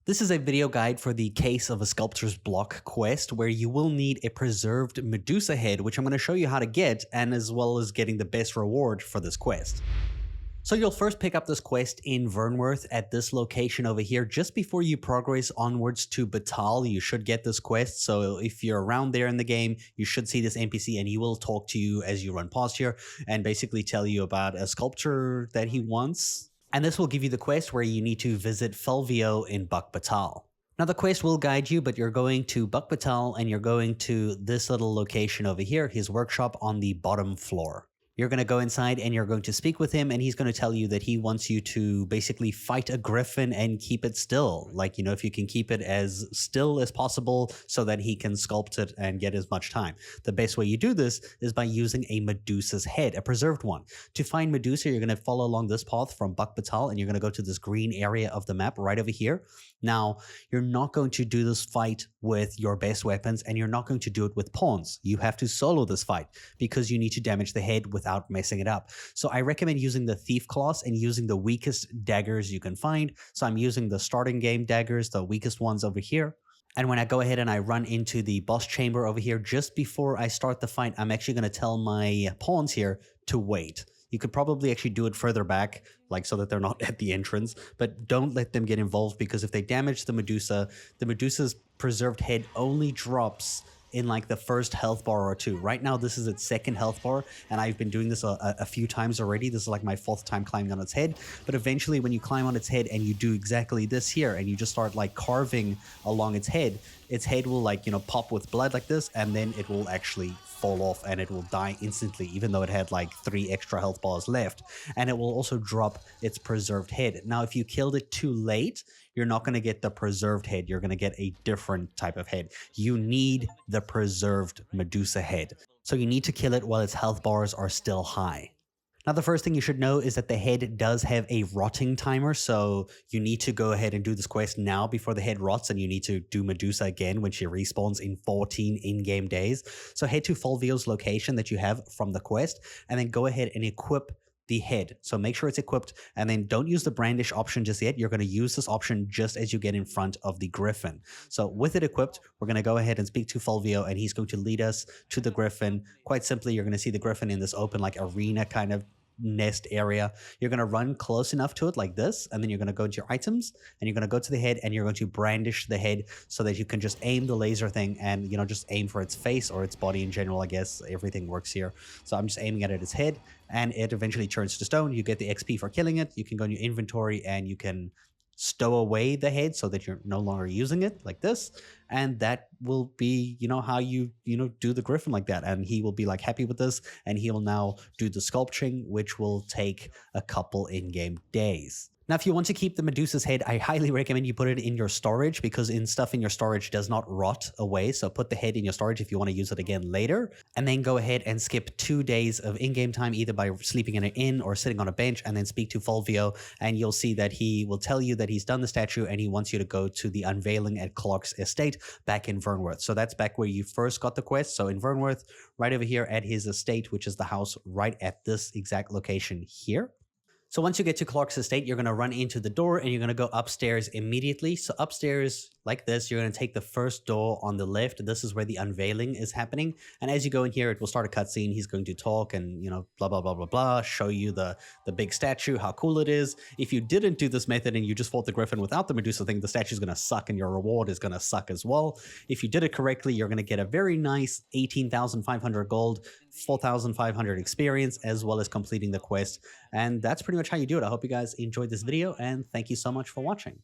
This is a video guide for the Case of a Sculptor's Block quest, where you will need a preserved Medusa head, which I'm going to show you how to get, and as well as getting the best reward for this quest. So you'll first pick up this quest in Vernworth at this location over here. Just before you progress onwards to Batal, you should get this quest. So if you're around there in the game, you should see this NPC and he will talk to you as you run past here and basically tell you about a sculpture that he wants. And this will give you the quest where you need to visit Fulvio in Batal. Now the quest will guide you, but you're going to Batal and you're going to this little location over here, his workshop on the bottom floor. You're going to go inside and you're going to speak with him, and he's going to tell you that he wants you to basically fight a griffin and keep it still. Like, you know, if you can keep it as still as possible so that he can sculpt it and get as much time. The best way you do this is by using a Medusa's head, a preserved one. To find Medusa, you're going to follow along this path from Batal and you're going to go to this green area of the map right over here. Now, you're not going to do this fight with your best weapons, and you're not going to do it with pawns. You have to solo this fight because you need to damage the head without messing it up. So I recommend using the thief class and using the weakest daggers you can find. So I'm using the starting game daggers, the weakest ones over here. And when I go ahead and I run into the boss chamber over here, just before I start the fight, I'm actually going to tell my pawns here to wait. You could probably actually do it further back, like so that they're not at the entrance, but don't let them get involved, because if they damage the Medusa's preserved head only drops in like the first health bar or two. Right now, this is its second health bar, and I've been doing this a few times already. This is like my fourth time climbing on its head. But eventually, when you climb on its head and you do exactly this here, and you just start like carving along its head will like, you know, pop with blood like this, and then it will actually fall off and it will die instantly, even though it had like 3 extra health bars left. And it will also drop its preserved head. Now, if you killed it too late, you're not going to get the preserved head. You're going to get a different type of head. You need the preserved Medusa head. So you need to kill it while its health bars are still high. Now, the first thing you should know is that the head does have a rotting timer, so you need to go ahead and do this quest now before the head rots, and you need to do Medusa again when she respawns in 14 in-game days. So head to Fulvio's location that you have from the quest, and then go ahead and equip the head. So make sure it's equipped, and then don't use the brandish option just yet. You're going to use this option just as you get in front of the griffin. So with it equipped, we're going to go ahead and speak to Fulvio, and he's going to lead us to the griffin. Quite simply, you're going to see the griffin in this open like arena kind of nest area. You're going to run close enough to it like this, and then you're going to go into your items and you're going to go to the head and you're going to brandish the head so that you can just aim the laser thing and, you know, just aim for its face or its body in general. I guess everything works here. So I'm just aiming at its head, and it eventually turns to stone. You get the XP for killing it. You can go in your inventory and you can stow away the head so that you're no longer using it like this, and that will be, you know, how you do the griffin like that, and he will be like happy with this, and he will now do the sculpturing, which will take a couple in-game days. Now, if you want to keep the Medusa's head, I highly recommend you put it in your storage, because stuff in your storage does not rot away. So put the head in your storage if you want to use it again later, and then go ahead and skip 2 days of in-game time, either by sleeping in an inn or sitting on a bench, and then speak to Fulvio, and you'll see that he will tell you that he's done the statue and he wants you to go to the unveiling at Clark's estate back in Vernworth. So that's back where you first got the quest. So in Vernworth, right over here at his estate, which is the house right at this exact location here. So once you get to Clark's estate, you're going to run into the door and you're going to go upstairs immediately. So upstairs like this, you're going to take the first door on the left. This is where the unveiling is happening. And as you go in here, it will start a cutscene. He's going to talk and, you know, blah, blah, blah, blah, blah, show you the big statue, how cool it is. If you didn't do this method and you just fought the griffin without the Medusa thing, the statue is going to suck and your reward is going to suck as well. If you did it correctly, you're going to get a very nice 18,500 gold, 4,500 experience, as well as completing the quest. And that's pretty much how you do it. I hope you guys enjoyed this video, and thank you so much for watching.